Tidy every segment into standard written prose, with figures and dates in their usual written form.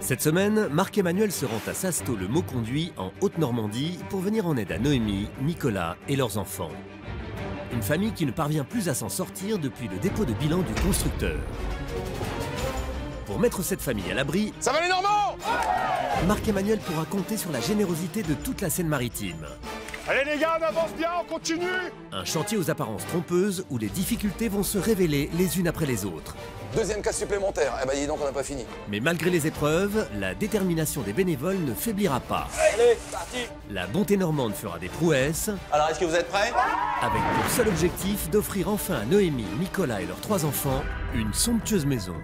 Cette semaine, Marc-Emmanuel se rend à Sasto le Mauconduit en Haute-Normandie pour venir en aide à Noémie, Nicolas et leurs enfants. Une famille qui ne parvient plus à s'en sortir depuis le dépôt de bilan du constructeur. Pour mettre cette famille à l'abri, ça va les Normands? Marc-Emmanuel pourra compter sur la générosité de toute la Seine-Maritime. Allez les gars, on avance bien, on continue! Un chantier aux apparences trompeuses où les difficultés vont se révéler les unes après les autres. Deuxième cas supplémentaire, eh ben dis donc on n'a pas fini. Mais malgré les épreuves, la détermination des bénévoles ne faiblira pas. Allez, parti! La bonté normande fera des prouesses. Alors est-ce que vous êtes prêts? Avec pour seul objectif d'offrir enfin à Noémie, Nicolas et leurs 3 enfants une somptueuse maison.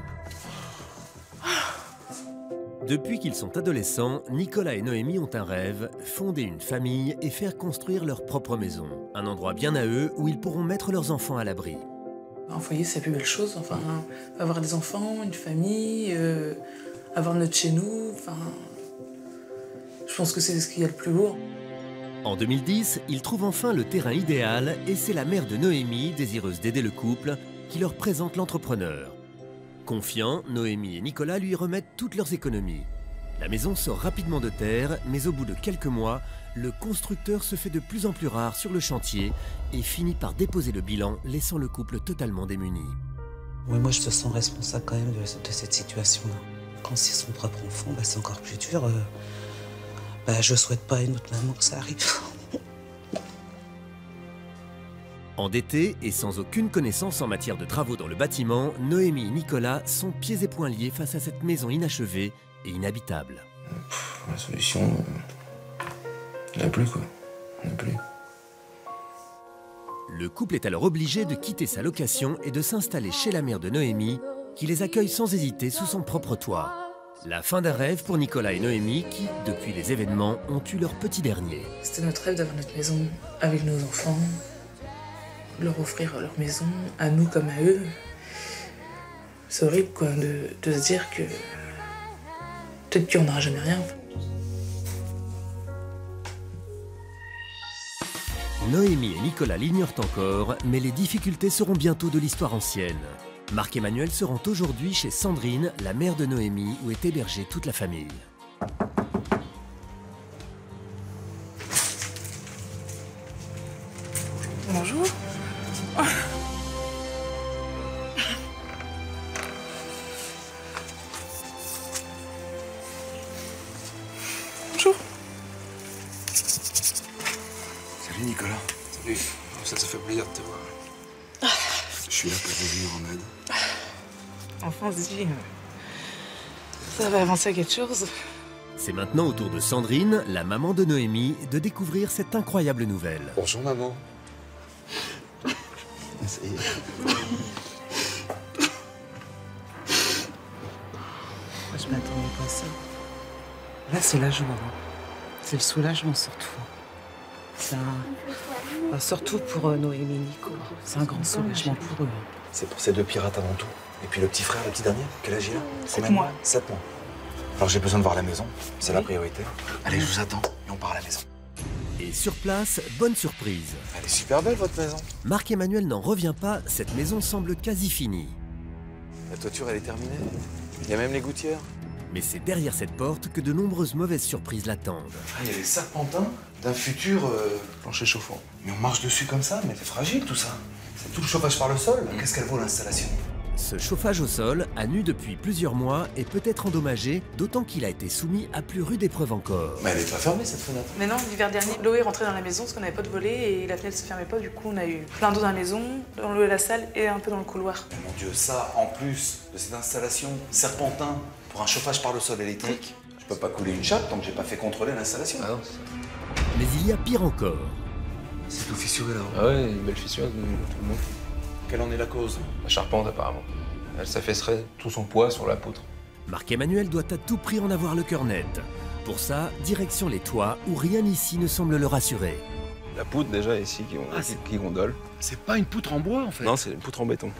Depuis qu'ils sont adolescents, Nicolas et Noémie ont un rêve, fonder une famille et faire construire leur propre maison. Un endroit bien à eux où ils pourront mettre leurs enfants à l'abri. Un foyer, c'est la plus belle chose. Enfin, avoir des enfants, une famille, avoir notre chez nous. Enfin, je pense que c'est ce qu'il y a le plus lourd. En 2010, ils trouvent enfin le terrain idéal et c'est la mère de Noémie, désireuse d'aider le couple, qui leur présente l'entrepreneur. Confiants, Noémie et Nicolas lui remettent toutes leurs économies. La maison sort rapidement de terre, mais au bout de quelques mois, le constructeur se fait de plus en plus rare sur le chantier et finit par déposer le bilan, laissant le couple totalement démuni. Oui, moi je me sens responsable quand même de cette situation-là. Quand c'est son propre enfant, c'est encore plus dur. Je souhaite pas à une autre maman que ça arrive. Endettés et sans aucune connaissance en matière de travaux dans le bâtiment, Noémie et Nicolas sont pieds et poings liés face à cette maison inachevée et inhabitable. La solution, il n'y en a plus quoi, il n'y en a plus. Le couple est alors obligé de quitter sa location et de s'installer chez la mère de Noémie, qui les accueille sans hésiter sous son propre toit. La fin d'un rêve pour Nicolas et Noémie qui, depuis les événements, ont eu leur petit dernier. C'était notre rêve d'avoir notre maison avec nos enfants, leur offrir leur maison, à nous comme à eux. C'est horrible quoi, de se dire que peut-être qu'on n'aura jamais rien. Noémie et Nicolas l'ignorent encore, mais les difficultés seront bientôt de l'histoire ancienne. Marc-Emmanuel se rend aujourd'hui chez Sandrine, la mère de Noémie, où est hébergée toute la famille. Bonjour. Bonjour. Salut Nicolas. Salut. Ça fait plaisir de te voir. Je suis là pour vous venir en aide. Enfin, on se dit, ça va avancer à quelque chose. C'est maintenant au tour de Sandrine, la maman de Noémie, de découvrir cette incroyable nouvelle. Bonjour maman. Ça y est. Je m'attendais pas à ça. Là, c'est la joie. C'est le soulagement surtout. Surtout pour Noémie et Nico. C'est un grand soulagement pour eux. C'est pour ces 2 pirates avant tout. Et puis le petit frère, le petit dernier, quel âge il a? 7 mois. 7 mois. Alors j'ai besoin de voir la maison, c'est la priorité. Allez, je vous attends et on part à la maison. Et sur place, bonne surprise. Elle est super belle votre maison. Marc-Emmanuel n'en revient pas, cette maison semble quasi finie. La toiture elle est terminée. Il y a même les gouttières. Mais c'est derrière cette porte que de nombreuses mauvaises surprises l'attendent. Ah, il y a les serpentins d'un futur plancher chauffant. Mais on marche dessus comme ça, mais c'est fragile tout ça. C'est tout le chauffage par le sol. Qu'est-ce qu'elle vaut l'installation? Ce chauffage au sol, à nu depuis plusieurs mois, est peut-être endommagé, d'autant qu'il a été soumis à plus rude épreuve encore. Mais elle est pas fermée cette fenêtre. Mais non, l'hiver dernier, l'eau est rentrée dans la maison parce qu'on n'avait pas de volet et la fenêtre ne se fermait pas. Du coup, on a eu plein d'eau dans la maison, dans l'eau de la salle et un peu dans le couloir. Mais mon Dieu, ça, en plus de cette installation serpentin pour un chauffage par le sol électrique, je peux pas couler une chape tant que j'ai pas fait contrôler l'installation. Ah non, Mais il y a pire encore. C'est tout fissuré là-haut. ah ouais, une belle fissure, tout le monde. Quelle en est la cause? La charpente apparemment. Elle s'affaisserait tout son poids sur la poutre. Marc-Emmanuel doit à tout prix en avoir le cœur net. Pour ça, direction les toits, où rien ici ne semble le rassurer. La poutre déjà ici qui gondole. C'est pas une poutre en bois en fait. Non, c'est une poutre en béton.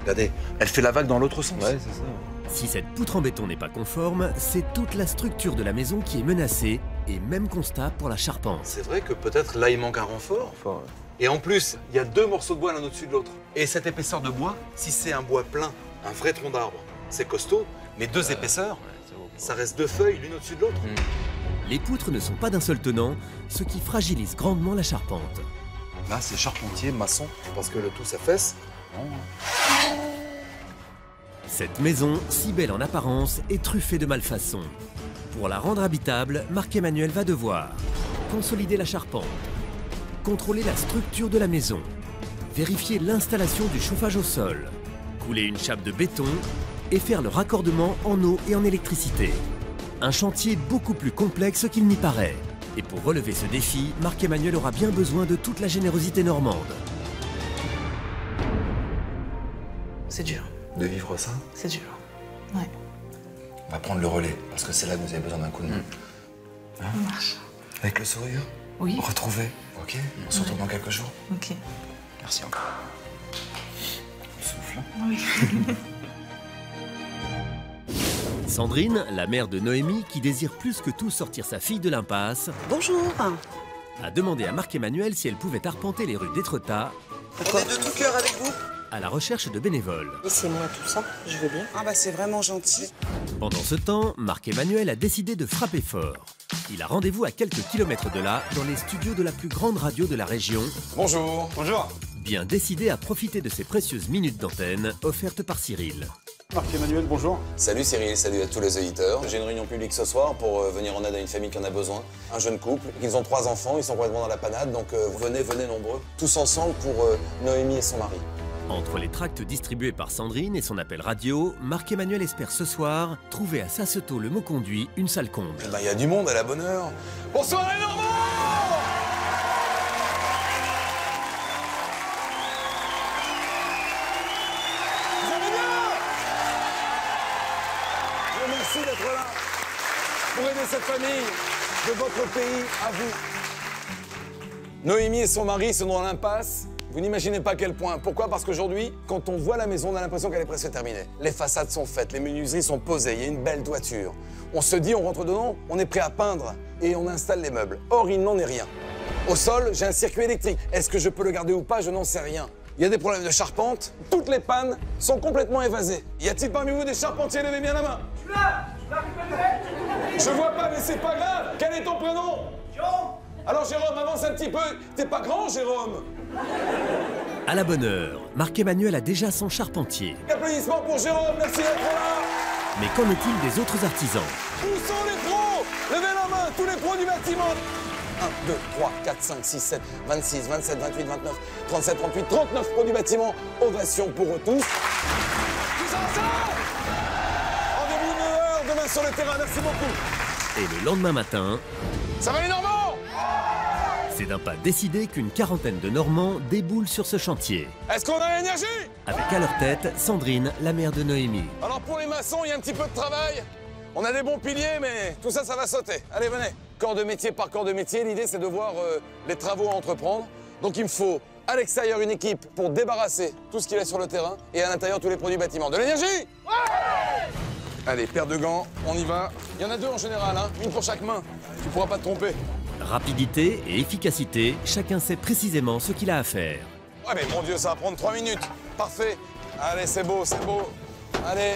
Regardez, elle fait la vague dans l'autre sens. Ouais, c'est ça. Si cette poutre en béton n'est pas conforme, c'est toute la structure de la maison qui est menacée, et même constat pour la charpente. C'est vrai que peut-être là il manque un renfort. Fort, ouais. Et en plus, il y a 2 morceaux de bois l'un au-dessus de l'autre. Et cette épaisseur de bois, si c'est un bois plein, un vrai tronc d'arbre, c'est costaud, mais 2 épaisseurs, Ça reste 2 feuilles, l'une au-dessus de l'autre. Les poutres ne sont pas d'un seul tenant, ce qui fragilise grandement la charpente. Là, c'est charpentier, maçon, parce que le tout s'affaisse. Cette maison, si belle en apparence, est truffée de malfaçons. Pour la rendre habitable, Marc-Emmanuel va devoir consolider la charpente, contrôler la structure de la maison, vérifier l'installation du chauffage au sol, couler une chape de béton et faire le raccordement en eau et en électricité. Un chantier beaucoup plus complexe qu'il n'y paraît. Et pour relever ce défi, Marc-Emmanuel aura bien besoin de toute la générosité normande. C'est dur, De vivre ça, c'est dur. Ouais. on va prendre le relais, parce que c'est là que vous avez besoin d'un coup de main. Hein? Ça marche. Avec le sourire, Oui. retrouver, ok? On se retrouve dans quelques jours. Ok. Merci encore. Souffle. Oui. Sandrine, la mère de Noémie, qui désire plus que tout sortir sa fille de l'impasse, Bonjour. a demandé à Marc-Emmanuel si elle pouvait arpenter les rues d'Étretat On est de tout cœur avec vous. à la recherche de bénévoles. Laissez-moi tout ça, je veux bien. Ah bah c'est vraiment gentil. Pendant ce temps, Marc-Emmanuel a décidé de frapper fort. Il a rendez-vous à quelques kilomètres de là, dans les studios de la plus grande radio de la région, Bonjour. Bonjour. bien décidé à profiter de ces précieuses minutes d'antenne offertes par Cyril. Marc-Emmanuel, bonjour. Salut Cyril, salut à tous les auditeurs. J'ai une réunion publique ce soir pour venir en aide à une famille qui en a besoin. Un jeune couple, ils ont 3 enfants, ils sont complètement dans la panade, donc venez nombreux. Tous ensemble pour Noémie et son mari. Entre les tracts distribués par Sandrine et son appel radio, Marc-Emmanuel espère ce soir trouver à Sassetot le mot conduit une salle comble. Eh ben, y a du monde à la bonne heure. Bonsoir les Normands! Vous allez bien? Je vous remercie d'être là pour aider cette famille de votre pays à vous. Noémie et son mari sont dans l'impasse. Vous n'imaginez pas à quel point. Pourquoi? Parce qu'aujourd'hui, quand on voit la maison, on a l'impression qu'elle est presque terminée. Les façades sont faites, les menuiseries sont posées, il y a une belle toiture. On se dit, on rentre dedans, on est prêt à peindre et on installe les meubles. Or, il n'en est rien. Au sol, j'ai un circuit électrique. Est-ce que je peux le garder ou pas? Je n'en sais rien. Il y a des problèmes de charpente. Toutes les pannes sont complètement évasées. Y a-t-il parmi vous des charpentiers? Levez bien la main. Je suis là. Je vois pas, mais c'est pas grave. Quel est ton prénom? Jérôme. Alors Jérôme, avance un petit peu. T'es pas grand, Jérôme? À la bonne heure, Marc-Emmanuel a déjà son charpentier. Applaudissements pour Jérôme, merci d'être là. Mais qu'en est-il des autres artisans? Où sont les pros? Levez la main, tous les pros du bâtiment. 1, 2, 3, 4, 5, 6, 7, 26, 27, 28, 29, 37, 38, 39 pros du bâtiment. Ovation pour eux tous. Tous ensemble. Rendez-vous 9h demain sur le terrain, merci beaucoup. Et le lendemain matin, Ça va les Normands? c'est d'un pas décidé qu'une quarantaine de Normands déboulent sur ce chantier. Est-ce qu'on a l'énergie? Avec à leur tête Sandrine, la mère de Noémie. Alors pour les maçons, il y a un petit peu de travail. On a des bons piliers, mais tout ça, ça va sauter. Allez, venez. Corps de métier par corps de métier, l'idée c'est de voir les travaux à entreprendre. Donc il me faut à l'extérieur une équipe pour débarrasser tout ce qu'il y a sur le terrain et à l'intérieur tous les produits bâtiments. De l'énergie? Ouais! Allez, paire de gants, on y va. Il y en a 2 en général, hein, une pour chaque main. Tu pourras pas te tromper. Rapidité et efficacité, chacun sait précisément ce qu'il a à faire. Ouais, mais mon Dieu, ça va prendre 3 minutes. Parfait. Allez, c'est beau, c'est beau. Allez.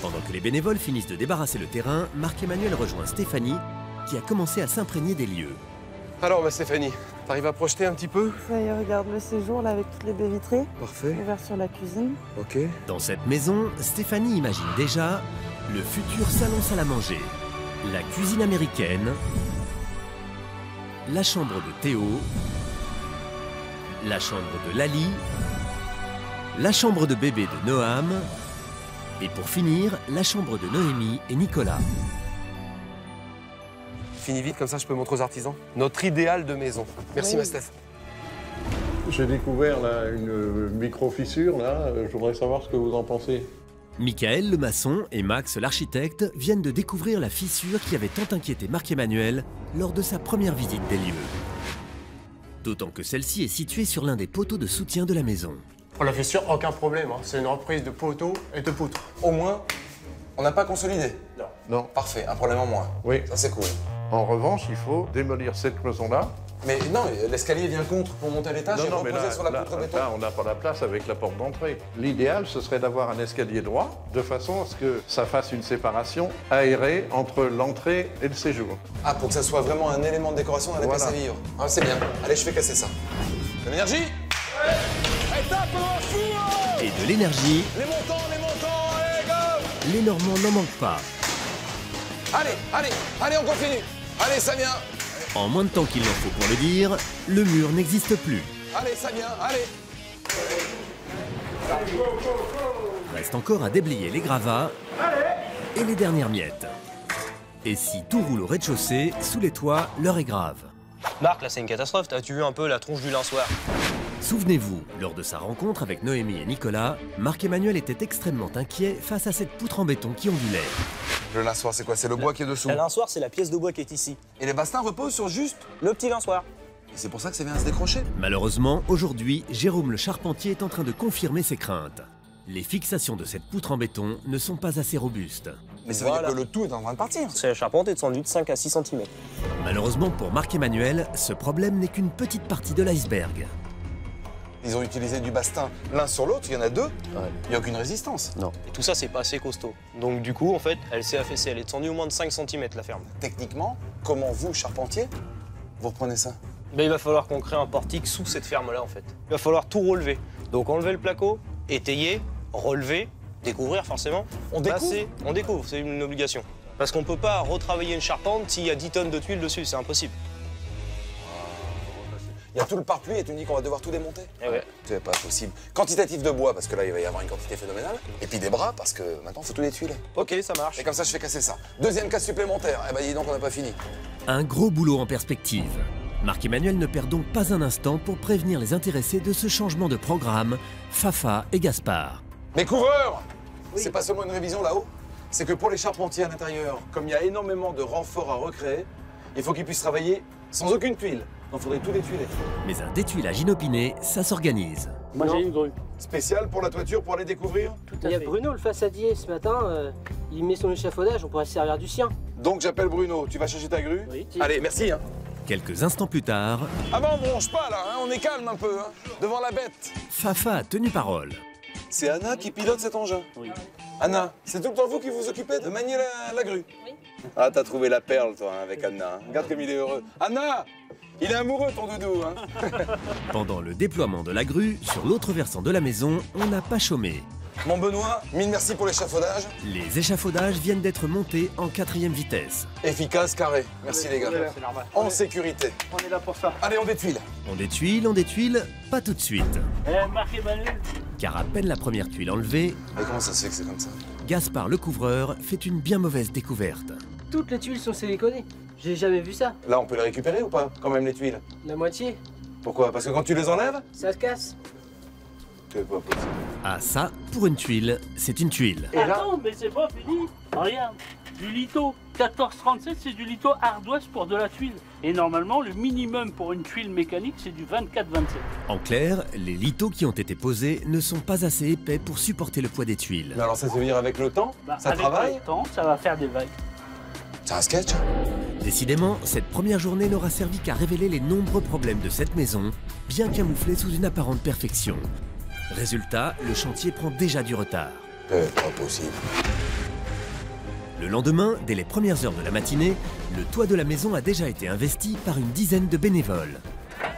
Pendant que les bénévoles finissent de débarrasser le terrain, Marc-Emmanuel rejoint Stéphanie, qui a commencé à s'imprégner des lieux. Alors, Stéphanie, t'arrives à projeter un petit peu? Ça y est, regarde le séjour là avec toutes les baies vitrées, Parfait. ouvert sur la cuisine. Ok. Dans cette maison, Stéphanie imagine déjà le futur salon salle à manger, la cuisine américaine, la chambre de Théo, la chambre de Lali, la chambre de bébé de Noam, et pour finir, la chambre de Noémie et Nicolas. Finis vite, comme ça je peux montrer aux artisans. Notre idéal de maison. Merci, Oui. ma Steph. J'ai découvert là une micro-fissure, là. Je voudrais savoir ce que vous en pensez. Michael le maçon et Max l'architecte viennent de découvrir la fissure qui avait tant inquiété Marc-Emmanuel lors de sa première visite des lieux. D'autant que celle-ci est située sur l'un des poteaux de soutien de la maison. Pour la fissure, aucun problème. C'est une reprise de poteaux et de poutres. Au moins, on n'a pas consolidé. Non. Parfait, un problème en moins. Oui. Ça, c'est cool. En revanche, il faut démolir cette maison-là Mais non, l'escalier vient contre pour monter à l'étage et Non, mais reposer là, sur la poutre béton. là, on n'a pas la place avec la porte d'entrée. L'idéal, ce serait d'avoir un escalier droit, de façon à ce que ça fasse une séparation aérée entre l'entrée et le séjour. Ah, pour que ça soit vraiment un élément de décoration dans la pièce à vivre. Ah, c'est bien. Allez, je fais casser ça. De l'énergie. Ouais. Allez, tape, un fou, oh. Et de l'énergie, Les montants, allez, go. les Normands n'en manquent pas. Allez, on continue. Allez, ça vient. En moins de temps qu'il n'en faut pour le dire, le mur n'existe plus. Allez, ça vient, allez. Reste encore à déblayer les gravats et les dernières miettes. Et si tout roule au rez-de-chaussée, sous les toits, l'heure est grave. Marc, là c'est une catastrophe, t'as-tu vu un peu la tronche du linçoir? Souvenez-vous, lors de sa rencontre avec Noémie et Nicolas, Marc-Emmanuel était extrêmement inquiet face à cette poutre en béton qui ondulait. Le linçoir, c'est quoi? C'est le bois qui est dessous. Le linçoir, c'est la pièce de bois qui est ici. Et les bastins reposent sur juste le petit linçoir. Et c'est pour ça que ça vient à se décrocher. Malheureusement, aujourd'hui, Jérôme le charpentier est en train de confirmer ses craintes. Les fixations de cette poutre en béton ne sont pas assez robustes. Mais ça veut dire que le tout est en train de partir. C'est la charpente est descendue de 5 à 6 cm. Malheureusement pour Marc-Emmanuel, ce problème n'est qu'une petite partie de l'iceberg. Ils ont utilisé du bastin l'un sur l'autre, il y en a deux. Il n'y a aucune résistance. Non. Et tout ça, c'est pas assez costaud. Donc du coup, en fait, elle s'est affaissée. Elle est descendue au moins de 5 cm, la ferme. Techniquement, comment vous, charpentier, vous reprenez ça? Ben, il va falloir qu'on crée un portique sous cette ferme-là, en fait. Il va falloir tout relever. Donc enlever le placo, étayer, relever, découvrir forcément. On découvre? On découvre, c'est une obligation. Parce qu'on peut pas retravailler une charpente s'il y a 10 tonnes de tuiles dessus, c'est impossible. Il y a tout le pare-pluie et tu me dis qu'on va devoir tout démonter? Eh ouais. C'est pas possible. Quantitatif de bois, parce que là, il va y avoir une quantité phénoménale. Et puis des bras, parce que maintenant, il faut tout les tuiler. Ok, ça marche. Et comme ça, je fais casser ça. Deuxième casse supplémentaire. Eh ben, dis donc, on n'a pas fini. Un gros boulot en perspective. Marc-Emmanuel ne perd donc pas un instant pour prévenir les intéressés de ce changement de programme, Fafa et Gaspard. Mais couvreurs, c'est pas seulement une révision là-haut, c'est que pour les charpentiers à l'intérieur, comme il y a énormément de renforts à recréer, il faut qu'ils puissent travailler sans aucune tuile. Donc il faudrait tout détuiler. Mais un détuilage inopiné, ça s'organise. Moi j'ai une grue. Spécial pour la toiture, pour aller découvrir? Il y a Bruno, le façadier, ce matin, il met son échafaudage, on pourrait se servir du sien. Donc j'appelle Bruno, tu vas chercher ta grue? Oui. Allez, merci. Hein. Quelques instants plus tard, Ah ben on bronche pas là, hein, on est calme un peu, hein, devant la bête. Fafa a tenu parole. C'est Anna qui pilote cet engin? Oui. Anna, c'est tout le temps vous qui vous occupez de manier la grue? Oui. Ah, t'as trouvé la perle, toi, hein, avec Anna. Hein. Regarde comme il est heureux. Anna, il est amoureux, ton doudou. Hein. Pendant le déploiement de la grue, sur l'autre versant de la maison, on n'a pas chômé. Mon Benoît, mille merci pour l'échafaudage. Les échafaudages viennent d'être montés en 4e vitesse. Efficace, carré. Merci les gars. C'est normal. En sécurité. On est là pour ça. Allez, on détuile. On détuile, pas tout de suite. Marc-Emmanuel. Car à peine la première tuile enlevée, Mais comment ça se fait que c'est comme ça? Gaspard le couvreur fait une bien mauvaise découverte. Toutes les tuiles sont siliconées. J'ai jamais vu ça. Là, on peut les récupérer ou pas, quand même, les tuiles? La moitié, Pourquoi? Parce que quand tu les enlèves? ça se casse. C'est pas possible. Ah ça, pour une tuile, c'est une tuile. Attends, mais c'est pas fini. Regarde, du litho 1437, c'est du litho ardoise pour de la tuile. Et normalement, le minimum pour une tuile mécanique, c'est du 24-27. En clair, les lithos qui ont été posés ne sont pas assez épais pour supporter le poids des tuiles. Mais alors, ça veut dire avec le temps? Ça avec travaille? le temps, ça va faire des vagues. C'est un sketch? Décidément, cette première journée n'aura servi qu'à révéler les nombreux problèmes de cette maison, bien camouflés sous une apparente perfection. Résultat, le chantier prend déjà du retard. C'est pas possible. Le lendemain, dès les premières heures de la matinée, le toit de la maison a déjà été investi par une dizaine de bénévoles.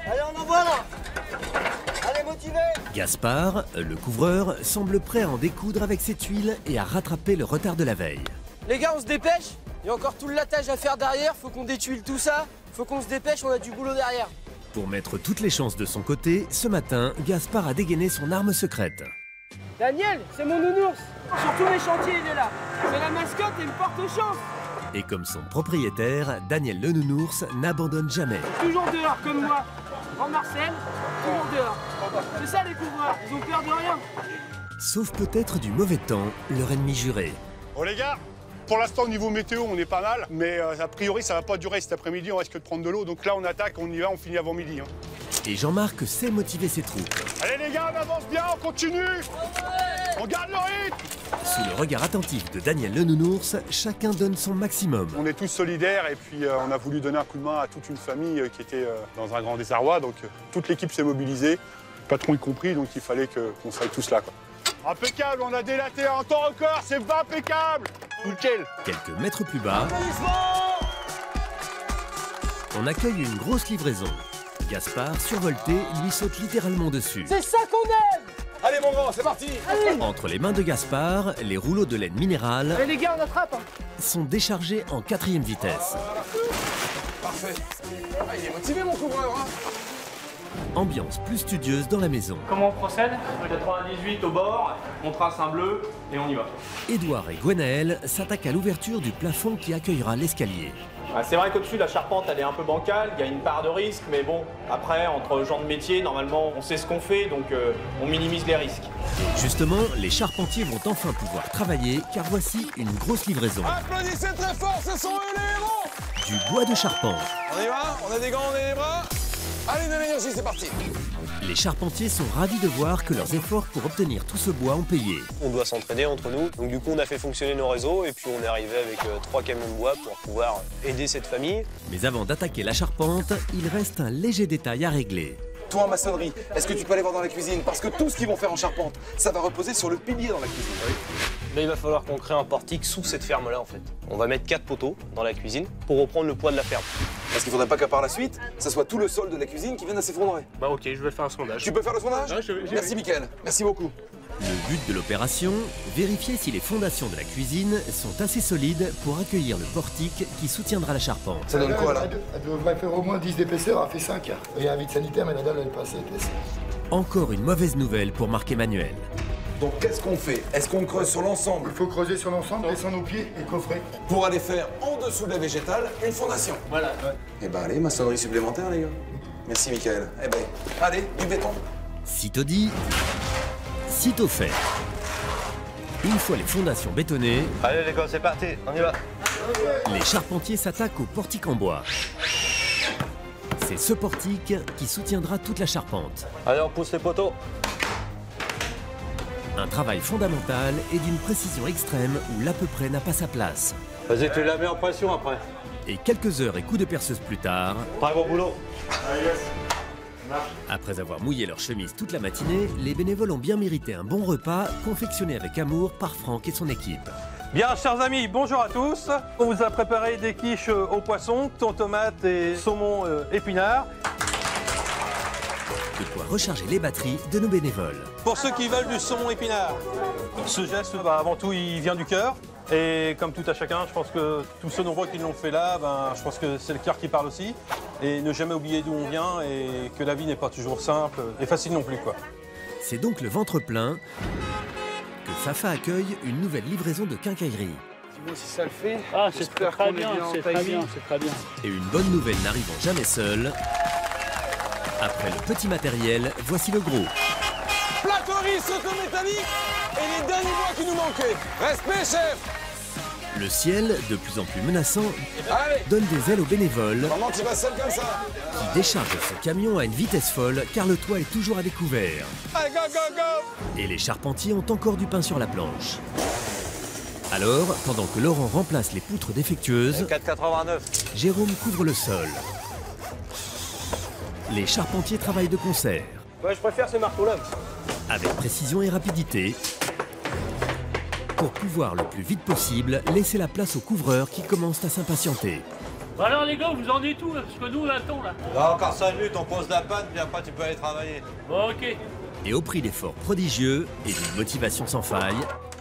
Allez, on en voit là. Allez, motivé. Gaspard, le couvreur, semble prêt à en découdre avec ses tuiles et à rattraper le retard de la veille. Les gars, on se dépêche. Il y a encore tout le latage à faire derrière, faut qu'on détuile tout ça. Faut qu'on se dépêche, on a du boulot derrière. Pour mettre toutes les chances de son côté, ce matin, Gaspard a dégainé son arme secrète. Daniel, c'est mon nounours. Sur tous les chantiers, il est là. C'est la mascotte et il me porte chance. Et comme son propriétaire, Daniel le nounours n'abandonne jamais. Toujours dehors, comme moi. En Marcel, toujours dehors. C'est ça les couvreurs, ils ont peur de rien. Sauf peut-être du mauvais temps, leur ennemi juré. Bon les gars, pour l'instant au niveau météo on est pas mal, mais a priori ça va pas durer cet après-midi, on risque de prendre de l'eau. Donc là on attaque, on y va, on finit avant midi. Hein. Et Jean-Marc sait motiver ses troupes. Allez les gars, on avance bien, on continue. On garde le rythme. Sous le regard attentif de Daniel le nounours, chacun donne son maximum. On est tous solidaires et puis on a voulu donner un coup de main à toute une famille qui était dans un grand désarroi. Donc toute l'équipe s'est mobilisée, le patron y compris, donc il fallait qu'on soit tous là, quoi. Impeccable, on a délaté en temps record, c'est impeccable. Nickel. Quelques mètres plus bas, on accueille une grosse livraison. Gaspard, survolté, lui saute littéralement dessus. C'est ça qu'on aime. Allez mon grand, c'est parti. Allez. Entre les mains de Gaspard, les rouleaux de laine minérale Allez les gars, on attrape. sont déchargés en 4e vitesse. Parfait. Ah, il est motivé mon couvreur, hein. Ambiance plus studieuse dans la maison. Comment on procède? 98 au bord, on trace un bleu et on y va. Édouard et Gwenaël s'attaquent à l'ouverture du plafond qui accueillera l'escalier. C'est vrai qu'au-dessus, la charpente, elle est un peu bancale, il y a une part de risque, mais bon, après, entre gens de métier, normalement, on sait ce qu'on fait, donc on minimise les risques. Justement, les charpentiers vont enfin pouvoir travailler, car voici une grosse livraison. Applaudissez très fort, ce sont eux les héros. Du bois de charpente. On y va, on a des gants, on a des bras. Allez, de l'énergie, c'est parti. Les charpentiers sont ravis de voir que leurs efforts pour obtenir tout ce bois ont payé. On doit s'entraider entre nous, donc du coup, on a fait fonctionner nos réseaux, et puis on est arrivé avec 3 camions de bois pour pouvoir aider cette famille. Mais avant d'attaquer la charpente, il reste un léger détail à régler. Toi en maçonnerie, est-ce que tu peux aller voir dans la cuisine? Parce que tout ce qu'ils vont faire en charpente, ça va reposer sur le pilier dans la cuisine. Là, il va falloir qu'on crée un portique sous cette ferme-là, en fait. On va mettre 4 poteaux dans la cuisine pour reprendre le poids de la ferme. Parce qu'il faudrait pas qu'à par la suite, ça soit tout le sol de la cuisine qui vienne à s'effondrer. Bah ok, je vais faire un sondage. Tu peux faire le sondage? Ouais, Merci Mickaël, merci beaucoup. Le but de l'opération, vérifier si les fondations de la cuisine sont assez solides pour accueillir le portique qui soutiendra la charpente. Ça donne quoi là? Elle devrait faire au moins 10 d'épaisseur, elle fait 5. Il y a un vide sanitaire, mais la dalle elle est pas assez épaisse. Encore une mauvaise nouvelle pour Marc Emmanuel. Donc qu'est-ce qu'on fait? Est-ce qu'on creuse sur l'ensemble? Il faut creuser sur l'ensemble, descendre aux pieds et coffrer. Pour aller faire en dessous de la végétale une fondation. Voilà. Eh ben allez, maçonnerie supplémentaire les gars. Merci Mickaël. Eh ben, allez, du béton. Sitôt dit, sitôt fait. Une fois les fondations bétonnées, Allez les gars, c'est parti, on y va. les charpentiers s'attaquent au portique en bois. C'est ce portique qui soutiendra toute la charpente. Allez, on pousse les poteaux. Un travail fondamental et d'une précision extrême où l'à peu près n'a pas sa place. Vas-y, tu la mets en pression après. Et quelques heures et coups de perceuse plus tard, Très bon boulot. après avoir mouillé leur chemise toute la matinée, les bénévoles ont bien mérité un bon repas confectionné avec amour par Franck et son équipe. Bien, chers amis, bonjour à tous. On vous a préparé des quiches au poisson, thon, tomate et saumon épinard. De quoi recharger les batteries de nos bénévoles. Pour ceux qui veulent du saumon épinard, ce geste, avant tout, il vient du cœur. Et comme tout à chacun, je pense que tous ceux nombreux qui l'ont fait là, je pense que c'est le cœur qui parle aussi. Et ne jamais oublier d'où on vient et que la vie n'est pas toujours simple et facile non plus, quoi. C'est donc le ventre plein que Fafa accueille une nouvelle livraison de quincaillerie. Dis-moi si ça le fait. Ah, c'est très bien, c'est très bien, c'est très bien. Et une bonne nouvelle n'arrivant jamais seule. Après le petit matériel, voici le gros. Platerie métallique et les derniers bois qui nous manquaient. Respect, chef. Le ciel, de plus en plus menaçant, Allez. donne des ailes aux bénévoles Comment tu vas seul comme ça? qui déchargent ce camion à une vitesse folle car le toit est toujours à découvert. Allez, go, go, go. Et les charpentiers ont encore du pain sur la planche. Alors, pendant que Laurent remplace les poutres défectueuses, 4,89. Jérôme couvre le sol. Les charpentiers travaillent de concert, Ouais, je préfère ce marteau-là. avec précision et rapidité, pour pouvoir le plus vite possible laisser la place aux couvreurs qui commencent à s'impatienter. Bon alors les gars, vous en êtes où là? Parce que nous on attend là. Là, encore 5 minutes, on pose la panne, puis après tu peux aller travailler. Bon ok. Et au prix d'efforts prodigieux et d'une motivation sans faille,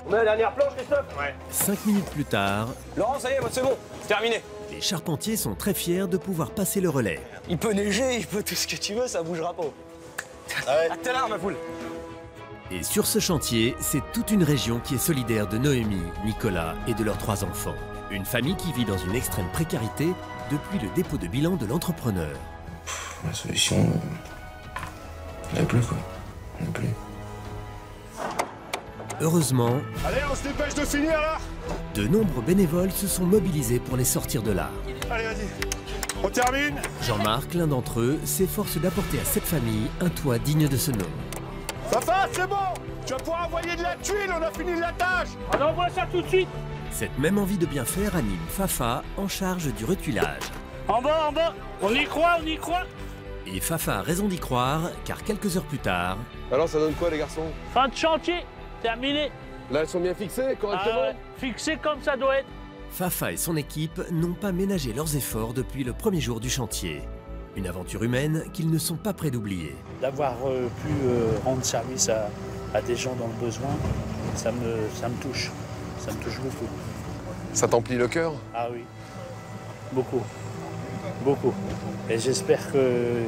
On a la dernière planche, Christophe? Ouais. 5 minutes plus tard, Laurent, ça y est, c'est bon, terminé. les charpentiers sont très fiers de pouvoir passer le relais. Il peut neiger, il peut tout ce que tu veux, ça bougera pas. À tout à l'heure, ma poule. Et sur ce chantier, c'est toute une région qui est solidaire de Noémie, Nicolas et de leurs 3 enfants. Une famille qui vit dans une extrême précarité depuis le dépôt de bilan de l'entrepreneur. La solution, il n'y en a plus quoi. Il n'y en a plus. Heureusement, Allez, on se dépêche de finir là. de nombreux bénévoles se sont mobilisés pour les sortir de là. Allez, vas-y. On termine. Jean-Marc, l'un d'entre eux, s'efforce d'apporter à cette famille un toit digne de ce nom. Fafa, c'est bon. Tu vas pouvoir envoyer de la tuile, on a fini la tâche. On envoie ça tout de suite. Cette même envie de bien faire anime Fafa en charge du retuilage. En bas, on y croit, on y croit. Et Fafa a raison d'y croire, car quelques heures plus tard... Alors ça donne quoi les garçons? Fin de chantier, terminé. Là elles sont bien fixées correctement? Ah ouais, fixé comme ça doit être. Fafa et son équipe n'ont pas ménagé leurs efforts depuis le premier jour du chantier. Une aventure humaine qu'ils ne sont pas prêts d'oublier. D'avoir pu rendre service à des gens dans le besoin, ça me touche. Ça me touche beaucoup. Ça t'emplit le cœur? Ah oui, beaucoup. Beaucoup. Et j'espère que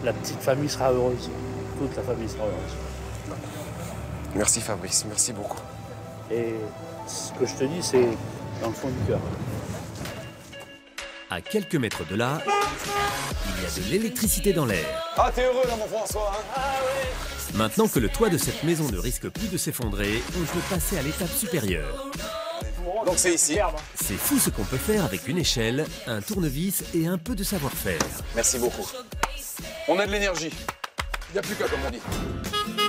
la petite famille sera heureuse. Toute la famille sera heureuse. Merci Fabrice, merci beaucoup. Et ce que je te dis, c'est dans le fond du cœur. À quelques mètres de là, il y a de l'électricité dans l'air. Ah, t'es heureux là, mon François, hein? Ah oui. Maintenant que le toit de cette maison ne risque plus de s'effondrer, on peut passer à l'étape supérieure. Donc c'est ici. C'est fou ce qu'on peut faire avec une échelle, un tournevis et un peu de savoir-faire. Merci beaucoup. On a de l'énergie. Il n'y a plus qu'à, comme on dit.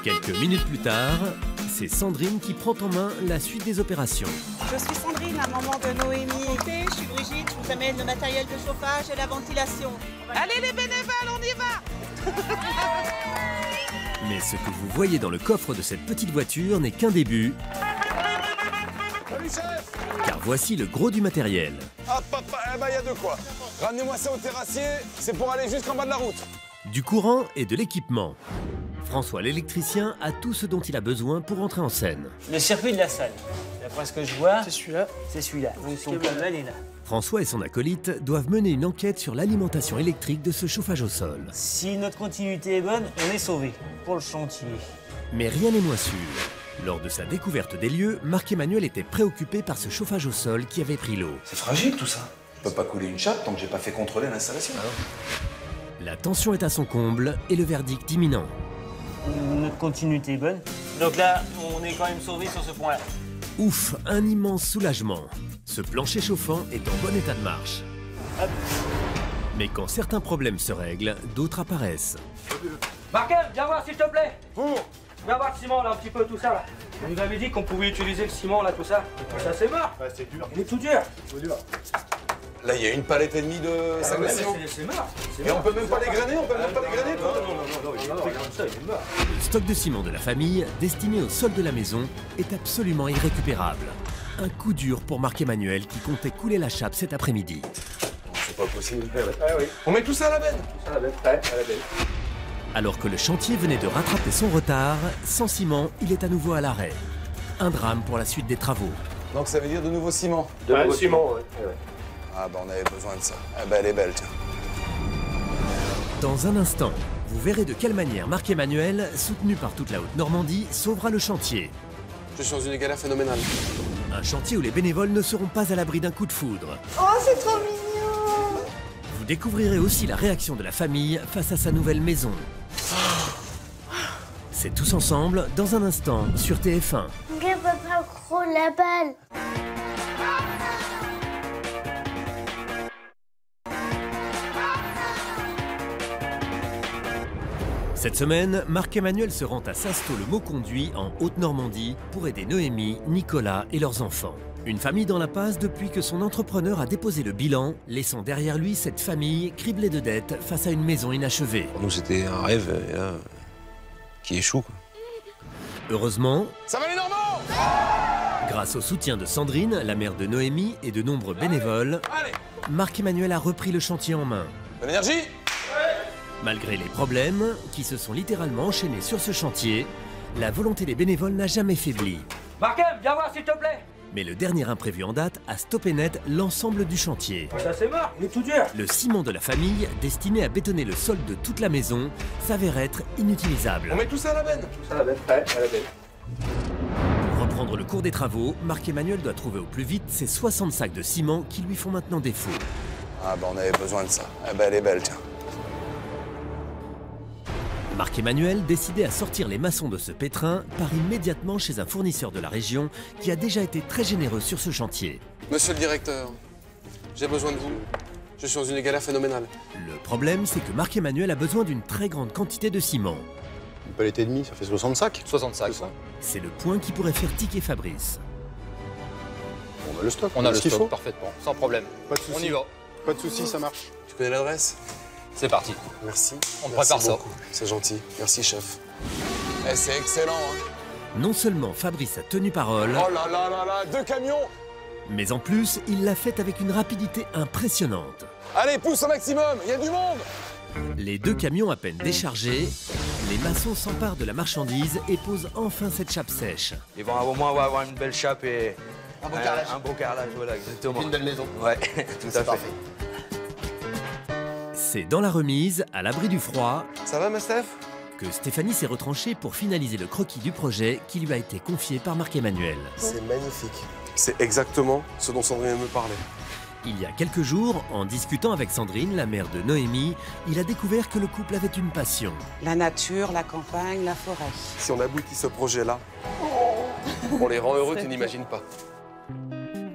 Quelques minutes plus tard, c'est Sandrine qui prend en main la suite des opérations. Je suis Sandrine, la maman de Noémie. Je suis Brigitte, je vous amène le matériel de chauffage et la ventilation. Allez les bénévoles, on y va. Mais ce que vous voyez dans le coffre de cette petite voiture n'est qu'un début. Salut chef. Car voici le gros du matériel. Ah papa, eh ben y a de quoi. Ramenez-moi ça au terrassier, c'est pour aller jusqu'en bas de la route. Du courant et de l'équipement. François l'électricien a tout ce dont il a besoin pour entrer en scène. Le circuit de la salle. D'après ce que je vois, C'est celui-là. c'est celui-là. Donc son câble est là. François et son acolyte doivent mener une enquête sur l'alimentation électrique de ce chauffage au sol. Si notre continuité est bonne, on est sauvé pour le chantier. Mais rien n'est moins sûr. Lors de sa découverte des lieux, Marc-Emmanuel était préoccupé par ce chauffage au sol qui avait pris l'eau. C'est fragile tout ça. Je peux pas couler une chape tant que j'ai pas fait contrôler l'installation. La tension est à son comble et le verdict imminent. Notre continuité est bonne. Donc là, on est quand même sauvé sur ce point-là. Ouf, un immense soulagement. Ce plancher chauffant est en bon état de marche. Hop. Mais quand certains problèmes se règlent, d'autres apparaissent. Markel, viens voir s'il te plaît. Viens voir le ciment là, un petit peu tout ça là. On nous avait dit qu'on pouvait utiliser le ciment là, tout ça. Ça c'est mort. Ouais, c'est dur. Il est tout dur. Là, il y a une palette et demie de sacs de ciment. C'est mort. Et on peut même pas les grainer, on peut même pas les grainer. Non, il est comme ça, il est mort. Le stock de ciment de la famille, destiné au sol de la maison, est absolument irrécupérable. Un coup dur pour Marc-Emmanuel qui comptait couler la chape cet après-midi. C'est pas possible. Ah oui. On met tout ça à la benne. Tout ça à la benne, prêt à la benne. Alors que le chantier venait de rattraper son retard, sans ciment, il est à nouveau à l'arrêt. Un drame pour la suite des travaux. Donc ça veut dire de nouveau ciment. De nouveau ciment, ouais. Ah bah on avait besoin de ça. Ah bah elle est belle, tiens. Dans un instant, vous verrez de quelle manière Marc-Emmanuel, soutenu par toute la Haute-Normandie, sauvera le chantier. Je suis dans une galère phénoménale. Un chantier où les bénévoles ne seront pas à l'abri d'un coup de foudre. Oh, c'est trop mignon. Vous découvrirez aussi la réaction de la famille face à sa nouvelle maison. C'est tous ensemble, dans un instant, sur TF1. Regarde papa, gros la balle. Cette semaine, Marc-Emmanuel se rend à Sasto-le-Mauconduit, en Haute-Normandie, pour aider Noémie, Nicolas et leurs enfants. Une famille dans la passe depuis que son entrepreneur a déposé le bilan, laissant derrière lui cette famille criblée de dettes face à une maison inachevée. Pour nous, c'était un rêve et là, qui échoue, quoi. Heureusement, ça va les Normands! Grâce au soutien de Sandrine, la mère de Noémie et de nombreux bénévoles, Marc-Emmanuel a repris le chantier en main. De l'énergie? Malgré les problèmes, qui se sont littéralement enchaînés sur ce chantier, la volonté des bénévoles n'a jamais faibli. Markel, viens voir s'il te plaît. Mais le dernier imprévu en date a stoppé net l'ensemble du chantier. Ça c'est mort, il est tout dur. Le ciment de la famille, destiné à bétonner le sol de toute la maison, s'avère être inutilisable. On met tout ça à la benne. Tout ça à la benne, prêt à la benne. Pour reprendre le cours des travaux, Marc-Emmanuel doit trouver au plus vite ses 60 sacs de ciment qui lui font maintenant défaut. Ah bah on avait besoin de ça. Ah bah elle est belle, tiens. Marc-Emmanuel, décidé à sortir les maçons de ce pétrin, part immédiatement chez un fournisseur de la région qui a déjà été très généreux sur ce chantier. Monsieur le directeur, j'ai besoin de vous. Je suis dans une galère phénoménale. Le problème, c'est que Marc-Emmanuel a besoin d'une très grande quantité de ciment. Une palette et demie, ça fait 60 sacs. 60 sacs. C'est le point qui pourrait faire tiquer Fabrice. On a le stock. On a le ce qu'il stock, faut. parfaitement, sans problème. Pas de soucis. On y va. Pas de soucis, ça marche. Tu connais l'adresse? C'est parti. Merci. On prépare ça. C'est gentil. Merci, chef. Eh, c'est excellent, hein. Non seulement Fabrice a tenu parole, Oh là là là là, 2 camions! mais en plus, il l'a fait avec une rapidité impressionnante. Allez, pousse au maximum, il y a du monde! Les 2 camions à peine déchargés, les maçons s'emparent de la marchandise et posent enfin cette chape sèche. Ils vont au moins avoir une belle chape et Un beau carrelage. un beau carrelage, voilà, exactement. Une belle maison. Ouais, tout à fait. Parfait. C'est dans la remise, à l'abri du froid, Ça va, ma Steph? que Stéphanie s'est retranchée pour finaliser le croquis du projet qui lui a été confié par Marc-Emmanuel. C'est magnifique. C'est exactement ce dont Sandrine me parlait. Il y a quelques jours, en discutant avec Sandrine, la mère de Noémie, il a découvert que le couple avait une passion. La nature, la campagne, la forêt. Si on aboutit ce projet-là, on les rend heureux, tu n'imagines pas.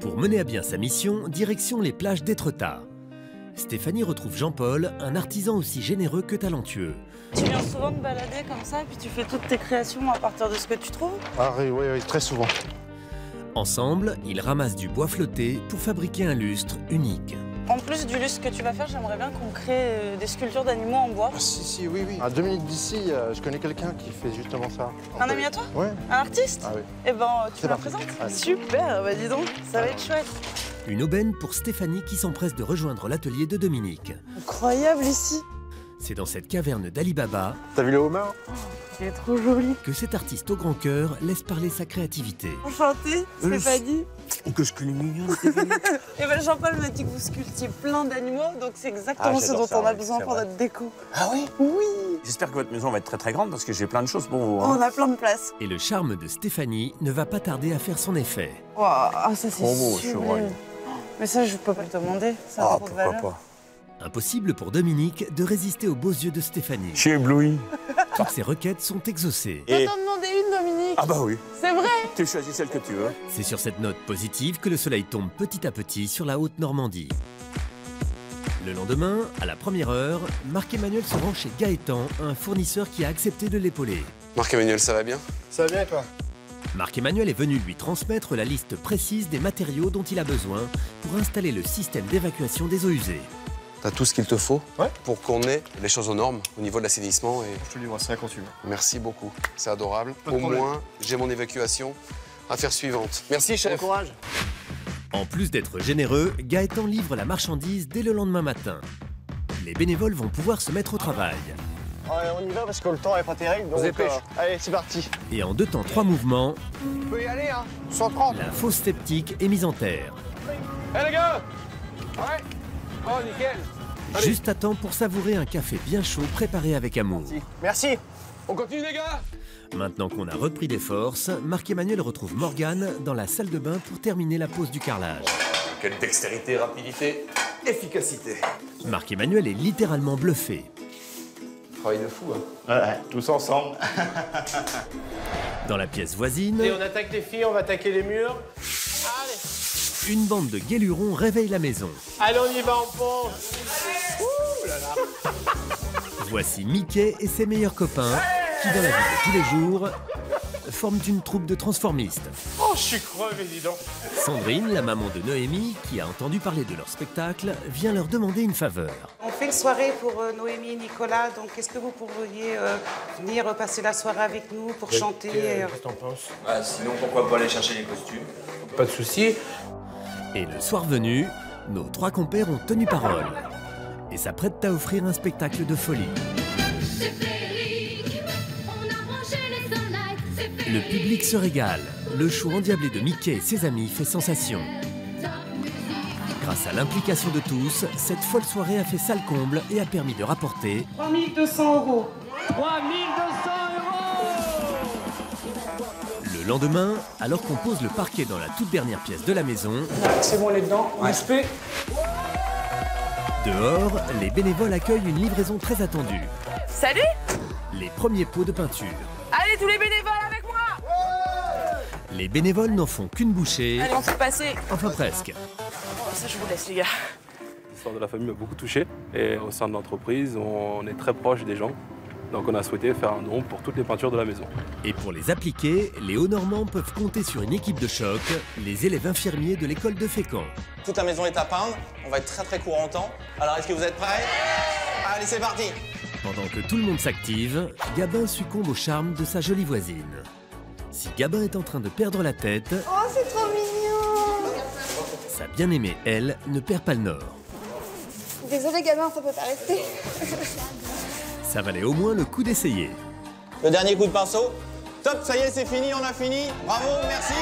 Pour mener à bien sa mission, direction les plages d'Étretat. Stéphanie retrouve Jean-Paul, un artisan aussi généreux que talentueux. Tu viens souvent te balader comme ça, et puis tu fais toutes tes créations à partir de ce que tu trouves? Ah oui, très souvent. Ensemble, ils ramassent du bois flotté pour fabriquer un lustre unique. En plus du lustre que tu vas faire, j'aimerais bien qu'on crée des sculptures d'animaux en bois. Ah si, oui. À 2 minutes d'ici, je connais quelqu'un qui fait justement ça. Un ami à toi? Ouais. Un artiste? Ah oui. Eh ben, tu C'est me le parti. présentes? Allez. Super, bah dis donc, ça va être chouette. Une aubaine pour Stéphanie qui s'empresse de rejoindre l'atelier de Dominique. Incroyable ici. C'est dans cette caverne d'Ali Baba T'as vu le homard? Il est trop joli. que cet artiste au grand cœur laisse parler sa créativité. Enchantée, Stéphanie. Que je suis mignonne. Et ben Jean-Paul m'a dit que vous sculptiez plein d'animaux, donc c'est exactement ce dont on a besoin pour notre déco. Ah oui? Oui, J'espère que votre maison va être très très grande parce que j'ai plein de choses pour vous. on a plein de place. Et le charme de Stéphanie ne va pas tarder à faire son effet. Waouh, ah, ça c'est beau, sublime. chevreuil. Mais ça, je peux pas le demander, ça a trop de valeur. Impossible pour Dominique de résister aux beaux yeux de Stéphanie. Je suis ébloui. Toutes ses requêtes sont exaucées. Je peux t'en demander une, Dominique? Ah bah oui. C'est vrai? Tu choisis celle que tu veux. C'est sur cette note positive que le soleil tombe petit à petit sur la Haute-Normandie. Le lendemain, à la première heure, Marc-Emmanuel se rend chez Gaëtan, un fournisseur qui a accepté de l'épauler. Marc-Emmanuel, ça va bien? Ça va bien et toi? Marc-Emmanuel est venu lui transmettre la liste précise des matériaux dont il a besoin pour installer le système d'évacuation des eaux usées. T'as tout ce qu'il te faut pour qu'on ait les choses aux normes au niveau de l'assainissement et... Je te livre ça quand tu veux. Merci beaucoup, c'est adorable. Pas de Au problème. moins, j'ai mon évacuation. Affaire suivante. Merci, chef. Bon courage. En plus d'être généreux, Gaëtan livre la marchandise dès le lendemain matin. Les bénévoles vont pouvoir se mettre au travail. Ouais, on y va parce que le temps est pas terrible. Donc, dépêche. allez, c'est parti. Et en 2 temps 3 mouvements, On peut y aller, hein. 130. la fosse sceptique est mise en terre. Hé les gars! Ouais. Oh, nickel. Allez. Juste à temps pour savourer un café bien chaud préparé avec amour. Merci. On continue, les gars? Maintenant qu'on a repris des forces, Marc-Emmanuel retrouve Morgane dans la salle de bain pour terminer la pose du carrelage. Quelle dextérité, rapidité, efficacité. Marc-Emmanuel est littéralement bluffé. Travail de fou, hein. Ouais, tous ensemble. Dans la pièce voisine, Et on attaque les filles, on va attaquer les murs. Allez. une bande de guélurons réveille la maison. Allez, on y va, on fonce. Ouh là là. Voici Mickey et ses meilleurs copains qui, dans la vie de tous les jours, forment une troupe de transformistes. Oh, je suis crevé, dis donc. Sandrine, la maman de Noémie, qui a entendu parler de leur spectacle, vient leur demander une faveur. On fait une soirée pour Noémie et Nicolas, donc est-ce que vous pourriez venir passer la soirée avec nous pour chanter Qu'est-ce que t'en penses? Ah, sinon, pourquoi pas aller chercher les costumes? Pas de soucis. Et le soir venu, nos 3 compères ont tenu parole et s'apprêtent à offrir un spectacle de folie. Le public se régale. Le show endiablé de Mickey et ses amis fait sensation. Grâce à l'implication de tous, cette folle soirée a fait salle comble et a permis de rapporter 3 200 €. 3 200 €. le lendemain, alors qu'on pose le parquet dans la toute dernière pièce de la maison. C'est bon, les dedans, on se fait. Dehors, les bénévoles accueillent une livraison très attendue. Salut. Les premiers pots de peinture. Allez, tous les bénévoles avec moi. Les bénévoles n'en font qu'une bouchée. Allez, on fait passer. Enfin presque. Oh, ça, je vous laisse, les gars. L'histoire de la famille m'a beaucoup touché. Et au sein de l'entreprise, on est très proche des gens. Donc on a souhaité faire un don pour toutes les peintures de la maison. Et pour les appliquer, les Hauts-Normands peuvent compter sur une équipe de choc, les élèves infirmiers de l'école de Fécamp. Toute la maison est à peindre, on va être très court en temps. Alors est-ce que vous êtes prêts? Allez, c'est parti! Pendant que tout le monde s'active, Gabin succombe au charme de sa jolie voisine. Si Gabin est en train de perdre la tête, Oh, c'est trop mignon. sa bien-aimée, elle, ne perd pas le nord. Désolée, gamin, ça peut pas rester. Ça valait au moins le coup d'essayer. Le dernier coup de pinceau. Top, ça y est, c'est fini, on a fini. Bravo, merci.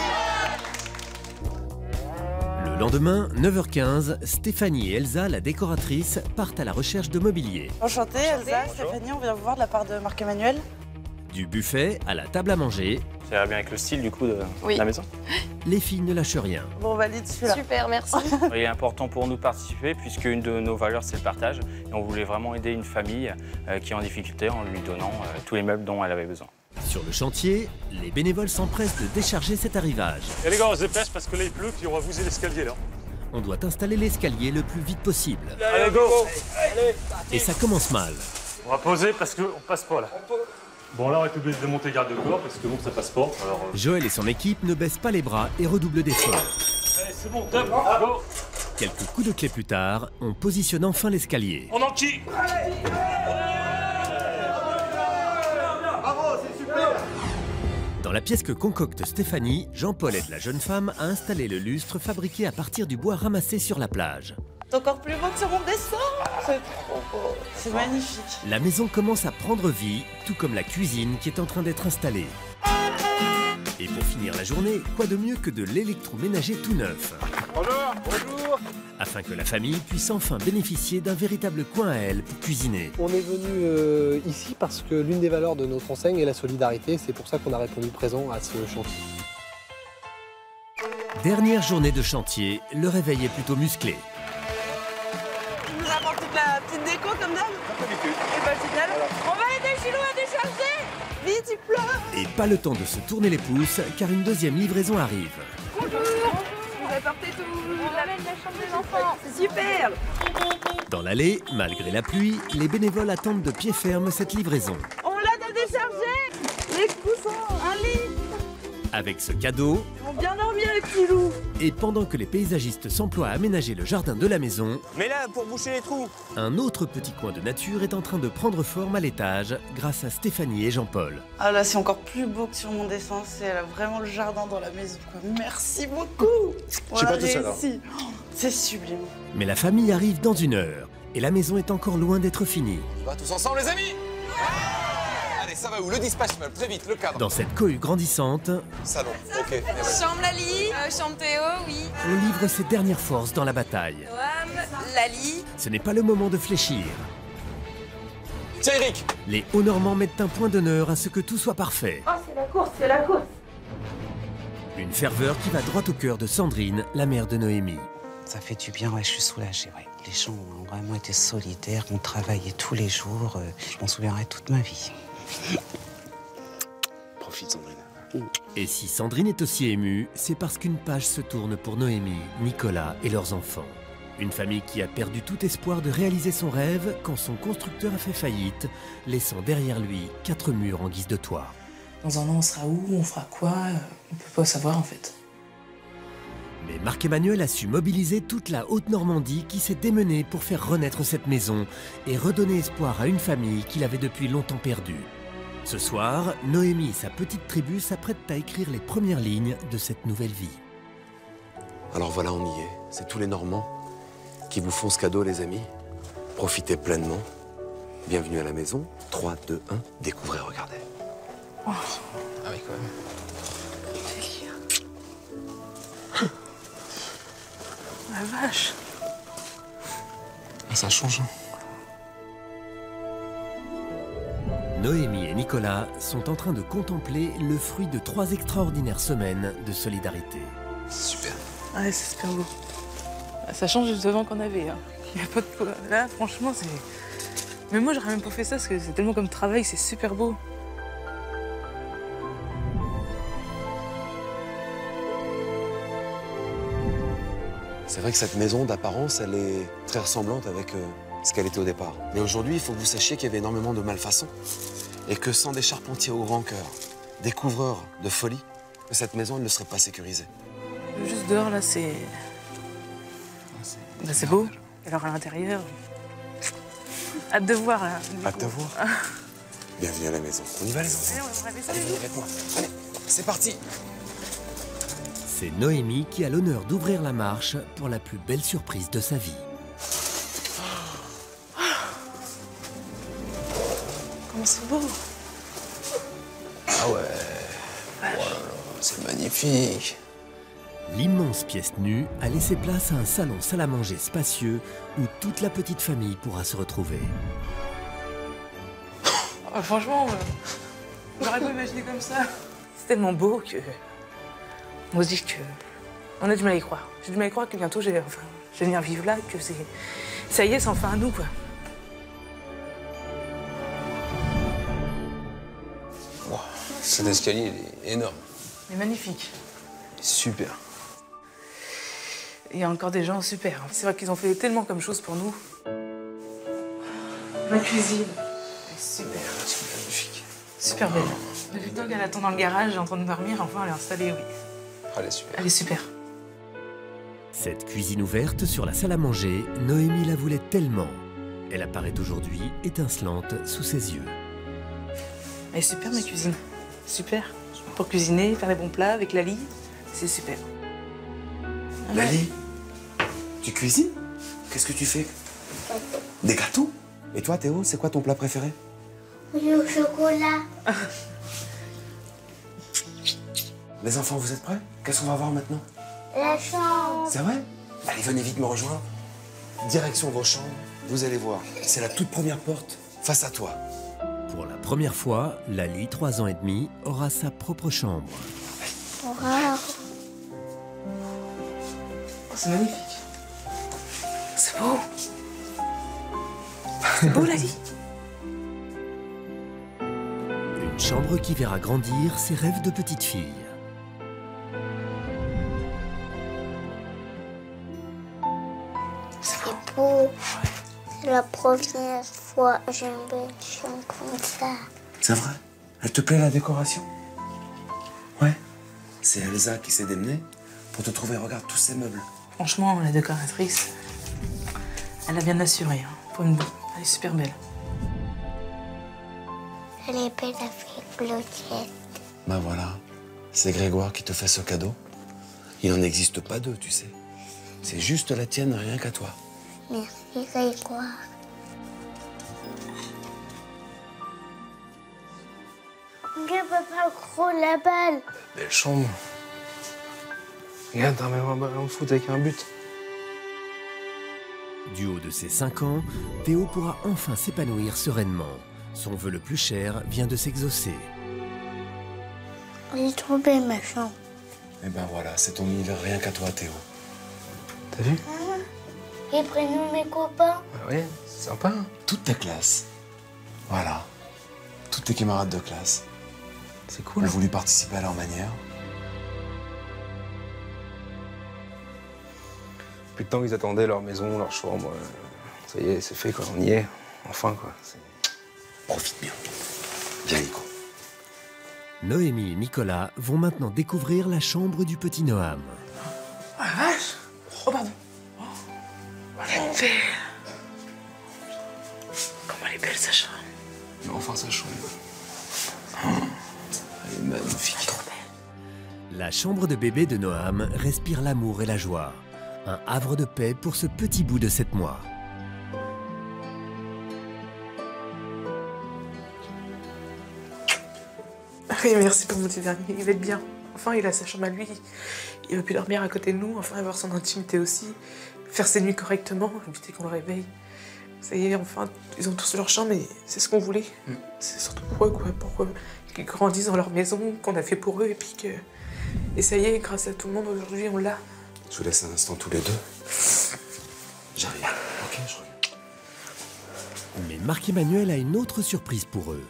Le lendemain, 9h15, Stéphanie et Elsa, la décoratrice, partent à la recherche de mobilier. Enchantée, Elsa, Stéphanie, on vient vous voir de la part de Marc-Emmanuel. Du buffet à la table à manger, Ça va bien avec le style du coup de la maison. les filles ne lâchent rien. Bon, on valide celui-là. Super, merci. Il est important pour nous de participer puisque une de nos valeurs c'est le partage. Et on voulait vraiment aider une famille qui est en difficulté en lui donnant tous les meubles dont elle avait besoin. Sur le chantier, les bénévoles s'empressent de décharger cet arrivage. Et les gars, on se dépêche parce que là il pleut, puis on va bouger l'escalier là. On doit installer l'escalier le plus vite possible. Allez, go! Allez. Et ça commence mal. On va poser parce qu'on passe pas là. Bon, là on va être obligé de démonter garde-corps parce que bon, ça passe pas. Alors, Joël et son équipe ne baissent pas les bras et redoublent d'efforts. Allez, c'est bon, top, go! Quelques coups de clé plus tard, on positionne enfin l'escalier. On enquille! Bravo, c'est super. Dans la pièce que concocte Stéphanie, Jean-Paul aide la jeune femme à installer le lustre fabriqué à partir du bois ramassé sur la plage. C'est encore plus beau que sur mon dessin. C'est trop beau. C'est magnifique. La maison commence à prendre vie, tout comme la cuisine qui est en train d'être installée. Et pour finir la journée, quoi de mieux que de l'électroménager tout neuf? Bonjour. Bonjour. Afin que la famille puisse enfin bénéficier d'un véritable coin à elle pour cuisiner. On est venu ici parce que l'une des valeurs de notre enseigne est la solidarité. C'est pour ça qu'on a répondu présent à ce chantier. Dernière journée de chantier, le réveil est plutôt musclé. Tu nous apportes toute la petite déco comme d'hab? Et pas génial. On va aider Chilou à décharger. Vite, il pleure. Et pas le temps de se tourner les pouces, car une deuxième livraison arrive. Bonjour. Vous apportez tout. On ramène la chambre des enfants. C'est super. Dans l'allée, malgré la pluie, les bénévoles attendent de pied ferme cette livraison. On l'a de décharger. Les coussins, un lit. Avec ce cadeau, Ils vont bien dormir les petits loups. et pendant que les paysagistes s'emploient à aménager le jardin de la maison, Mais là, pour boucher les trous. un autre petit coin de nature est en train de prendre forme à l'étage grâce à Stéphanie et Jean-Paul. Ah là, c'est encore plus beau que sur mon dessin. C'est vraiment le jardin dans la maison, quoi. Merci beaucoup. Je suis pas tout seul, hein. réussi. Oh, c'est sublime. Mais la famille arrive dans 1 heure et la maison est encore loin d'être finie. On va tous ensemble, les amis! Allez, ça va où? Le dispatch meuble, très vite, le cadre. Dans cette cohue grandissante, Salon, ok. Chambre Lali, chambre Théo, oui. on livre ses dernières forces dans la bataille. Noam, Lali. Ce n'est pas le moment de fléchir. Tiens, Eric! Les Hauts-Normands mettent un point d'honneur à ce que tout soit parfait. Oh, c'est la course, c'est la course. Une ferveur qui va droit au cœur de Sandrine, la mère de Noémie. Ça fait du bien, ouais, je suis soulagée. Ouais. Les gens ont vraiment été solidaires, ont travaillé tous les jours. Je m'en souviendrai toute ma vie. Profite, Sandrine. Et si Sandrine est aussi émue, c'est parce qu'une page se tourne pour Noémie, Nicolas et leurs enfants. Une famille qui a perdu tout espoir de réaliser son rêve quand son constructeur a fait faillite, laissant derrière lui 4 murs en guise de toit. Dans un an, on sera où? On fera quoi? On peut pas savoir en fait. Mais Marc-Emmanuel a su mobiliser toute la Haute-Normandie qui s'est démenée pour faire renaître cette maison et redonner espoir à une famille qu'il avait depuis longtemps perdue. Ce soir, Noémie et sa petite tribu s'apprêtent à écrire les premières lignes de cette nouvelle vie. Alors voilà, on y est. C'est tous les Normands qui vous font ce cadeau, les amis. Profitez pleinement. Bienvenue à la maison. 3, 2, 1, découvrez, regardez. Oh. Ah oui, quand même. La vache. Ah, ça change. Noémie et Nicolas sont en train de contempler le fruit de 3 extraordinaires semaines de solidarité. Super. Ouais, c'est super beau. Ça change du devant qu'on avait. Hein. Il y a pas de... Là, franchement, c'est... Mais moi, j'aurais même pas fait ça parce que c'est tellement comme travail, c'est super beau. C'est vrai que cette maison, d'apparence, elle est très ressemblante avec ce qu'elle était au départ. Mais aujourd'hui, il faut que vous sachiez qu'il y avait énormément de malfaçons. Et que sans des charpentiers au grand cœur, des couvreurs de folie, cette maison elle ne serait pas sécurisée. Juste dehors, là, c'est... C'est beau. Alors à l'intérieur... Hâte de voir, là. Hâte de voir. Bienvenue à la maison. On y va, les enfants? Allez, venez avec moi. Allez, c'est parti. C'est Noémie qui a l'honneur d'ouvrir la marche pour la plus belle surprise de sa vie. Comment c'est beau. Ah ouais. Oh là là, c'est magnifique. L'immense pièce nue a laissé place à un salon salle à manger spacieux où toute la petite famille pourra se retrouver. Oh, franchement, j'aurais pas imaginé comme ça. C'est tellement beau que... On se dit que... On a du mal à y croire. J'ai du mal à y croire que bientôt, je vais venir vivre là, que c'est... Ça y est, c'est enfin à nous, quoi. Wow, cet escalier, il est énorme. Mais magnifique. Super. Il y a encore des gens super. C'est vrai qu'ils ont fait tellement comme chose pour nous. Ma cuisine. Elle est super. C'est magnifique. Super belle. La bulldog, elle attend dans le garage, en train de dormir. Enfin, elle est installée, oui. Elle est super. Elle est super. Cette cuisine ouverte sur la salle à manger, Noémie la voulait tellement. Elle apparaît aujourd'hui étincelante sous ses yeux. Elle est super, ma cuisine. Super. Pour cuisiner, faire des bons plats avec Lali, c'est super. Lali, tu cuisines? Qu'est-ce que tu fais? Des gâteaux? Et toi, Théo, c'est quoi ton plat préféré? Le chocolat. Les enfants, vous êtes prêts? Qu'est-ce qu'on va voir maintenant? La chambre. C'est vrai? Allez, venez vite me rejoindre. Direction vos chambres. Vous allez voir, c'est la toute première porte face à toi. Pour la première fois, Lali, 3 ans et demi, aura sa propre chambre. Wow. C'est magnifique. C'est beau. C'est beau, Lali. Une chambre qui verra grandir ses rêves de petite fille. C'est beau. C'est la première fois que j'ai une belle chambre comme ça. C'est vrai? Elle te plaît la décoration? Ouais. C'est Elsa qui s'est démenée pour te trouver. Regarde tous ces meubles. Franchement, la décoratrice, elle a bien assuré. Hein, pour une... Elle est super belle. Elle est belle avec Claudette. Ben voilà, c'est Grégoire qui te fait ce cadeau. Il n'en existe pas deux, tu sais. C'est juste la tienne, rien qu'à toi. Merci Grégoire. Regarde papa, gros la balle. Belle chambre. Regarde, t'as même un ballon de foot avec un but. Du haut de ses 5 ans, Théo pourra enfin s'épanouir sereinement. Son vœu le plus cher vient de s'exaucer. Elle est trop belle ma chambre. Et ben voilà, c'est ton univers rien qu'à toi, Théo. T'as vu? Et prénom mes copains. Ah ouais, c'est sympa. Toute ta classe. Voilà. Tous tes camarades de classe. C'est cool. Ont voulu participer à leur manière. Depuis le temps qu'ils attendaient leur maison, leur chambre. Ça y est, c'est fait, quoi. On y est. Enfin, quoi. Profite bien. Viens, Nico. Noémie et Nicolas vont maintenant découvrir la chambre du petit Noam. Oh la vache! Oh pardon! Oh, elle est belle! Comment elle est belle sa chambre! Mais enfin, sa chambre. Oh, elle est magnifique. Trop belle. La chambre de bébé de Noam respire l'amour et la joie. Un havre de paix pour ce petit bout de 7 mois. Oui, merci pour mon petit dernier, il va être bien. Enfin, il a sa chambre à lui, il va plus dormir à côté de nous, enfin, avoir son intimité aussi, faire ses nuits correctement, éviter qu'on le réveille. Ça y est, enfin, ils ont tous leur chambre et c'est ce qu'on voulait. C'est surtout pour eux, quoi, pour qu'ils grandissent dans leur maison, qu'on a fait pour eux, et puis que... Et ça y est, grâce à tout le monde, aujourd'hui, on l'a. Je vous laisse un instant tous les deux. J'arrive. Ok, je reviens. Mais Marc-Emmanuel a une autre surprise pour eux.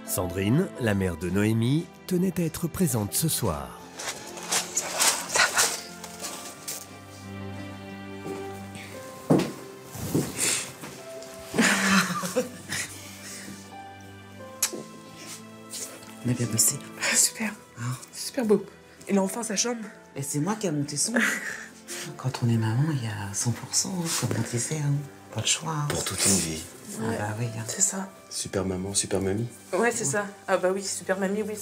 Sandrine, la mère de Noémie, tenait à être présente ce soir. Ça va. a bien bossé. Super. Super beau. Il a enfin sa chambre. Et c'est moi qui ai monté son. Quand on est maman, il y a 100%, comme on disait, hein. Pas le choix. Hein. Pour toute une vie. Ouais, ah bah oui. Hein. C'est ça. Super maman, super mamie. Ouais, c'est ça. Ah bah oui, super mamie, oui.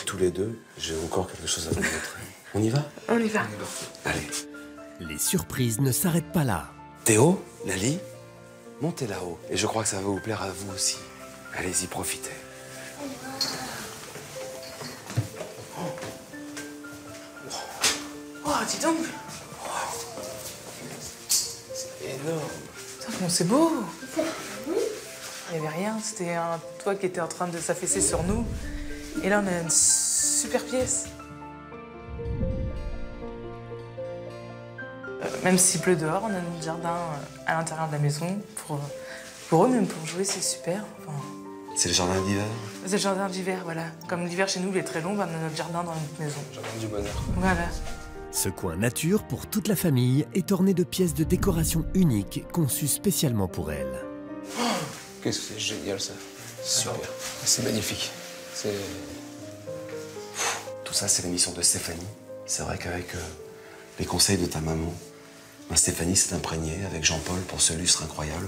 Tous les deux, j'ai encore quelque chose à vous montrer. On y va? On y va. Allez. Les surprises ne s'arrêtent pas là. Théo, Lali, montez là-haut. Et je crois que ça va vous plaire à vous aussi. Allez-y, profitez. Oh, dis donc. C'est énorme. Putain, comment c'est beau. Il n'y avait rien, c'était un toit qui était en train de s'affaisser sur nous. Et là, on a une super pièce. Même s'il pleut dehors, on a notre jardin à l'intérieur de la maison. Pour eux, même pour jouer, c'est super. Enfin, c'est le jardin d'hiver? C'est le jardin d'hiver, voilà. Comme l'hiver chez nous, il est très long, on a notre jardin dans notre maison. Jardin du bonheur. Voilà. Ce coin nature pour toute la famille est orné de pièces de décoration uniques conçues spécialement pour elle. Oh, qu'est-ce que c'est génial ça. Super. C'est magnifique. C'est... Tout ça, c'est l'émission de Stéphanie. C'est vrai qu'avec les conseils de ta maman, Stéphanie s'est imprégnée avec Jean-Paul pour ce lustre incroyable.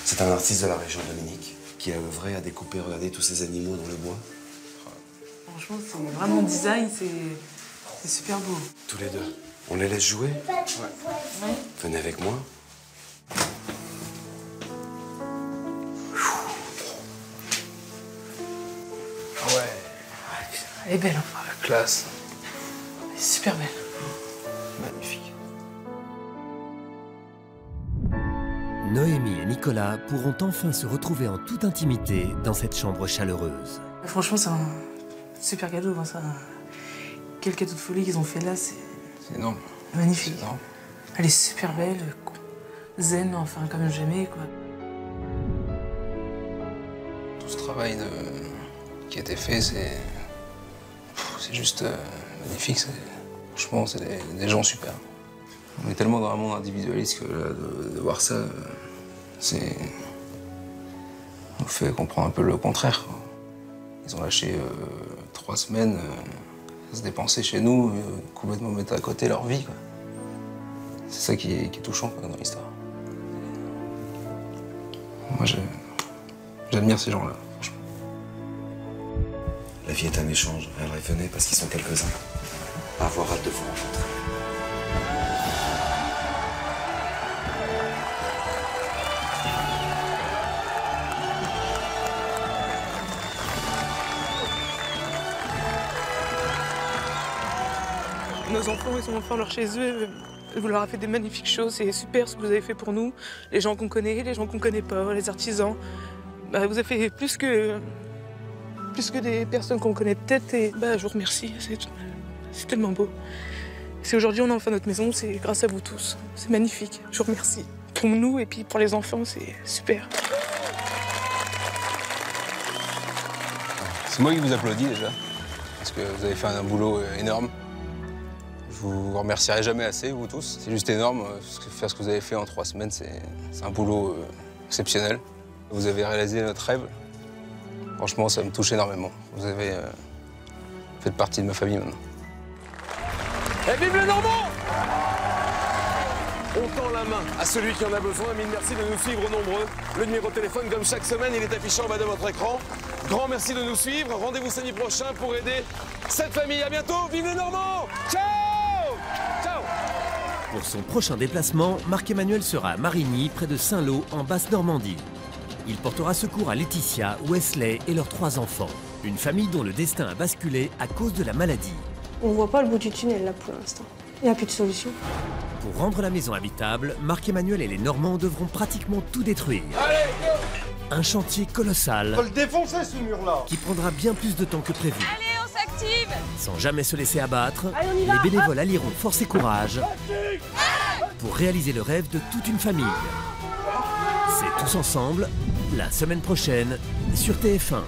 C'est un artiste de la région Dominique qui a œuvré à découper, regardez tous ces animaux dans le bois. Franchement, c'est vraiment design, c'est super beau. Tous les deux. On les laisse jouer? Ouais. Venez avec moi. Ouais. Elle est belle, hein. La classe. Elle est super belle. Magnifique. Noémie et Nicolas pourront enfin se retrouver en toute intimité dans cette chambre chaleureuse. Franchement, c'est un super cadeau. Hein, ça. Quel cadeau de folie qu'ils ont fait là, c'est énorme. Magnifique. C'est énorme. Elle est super belle, zen, enfin comme jamais, quoi. Tout ce travail qui a été fait, c'est juste magnifique. Franchement, c'est des gens super. On est tellement dans un monde individualiste que là, de voir ça, c'est... nous fait comprendre un peu le contraire, quoi. Ils ont lâché 3 semaines à se dépenser chez nous, complètement mettre à côté leur vie, quoi. C'est ça qui est touchant, quoi, dans l'histoire. Moi, j'admire ces gens-là, franchement. La vie est un échange. Alors venez parce qu'ils sont quelques-uns à avoir hâte de vous rencontrer. Nos enfants, ils sont enfin leur chez eux. Vous leur avez fait des magnifiques choses. C'est super ce que vous avez fait pour nous. Les gens qu'on connaît, les gens qu'on connaît pas, les artisans. Bah, vous avez fait plus que des personnes qu'on connaît peut-être. Et bah, je vous remercie. C'est tellement beau. Si aujourd'hui on a enfin notre maison, c'est grâce à vous tous. C'est magnifique. Je vous remercie. Pour nous et puis pour les enfants, c'est super. C'est moi qui vous applaudis déjà, parce que vous avez fait un boulot énorme. Je vous remercierai jamais assez, vous tous. C'est juste énorme. Faire ce que vous avez fait en 3 semaines, c'est un boulot exceptionnel. Vous avez réalisé notre rêve. Franchement, ça me touche énormément. Vous avez fait partie de ma famille maintenant. Et vive le Normand! On tend la main à celui qui en a besoin. Mille merci de nous suivre nombreux. Le numéro de téléphone, comme chaque semaine, il est affiché en bas de votre écran. Grand merci de nous suivre. Rendez-vous samedi prochain pour aider cette famille. À bientôt. Vive les Normands! Ciao! Ciao! Pour son prochain déplacement, Marc-Emmanuel sera à Marigny, près de Saint-Lô, en Basse-Normandie. Il portera secours à Laetitia, Wesley et leurs 3 enfants. Une famille dont le destin a basculé à cause de la maladie. On voit pas le bout du tunnel là pour l'instant. Il n'y a plus de solution. Pour rendre la maison habitable, Marc-Emmanuel et les Normands devront pratiquement tout détruire. Allez, go! Un chantier colossal. On va le défoncer ce mur-là. Qui prendra bien plus de temps que prévu. Allez, on s'active! Sans jamais se laisser abattre, Allez, on y va. les bénévoles allieront force et courage pour réaliser le rêve de toute une famille. C'est Tous ensemble, la semaine prochaine, sur TF1.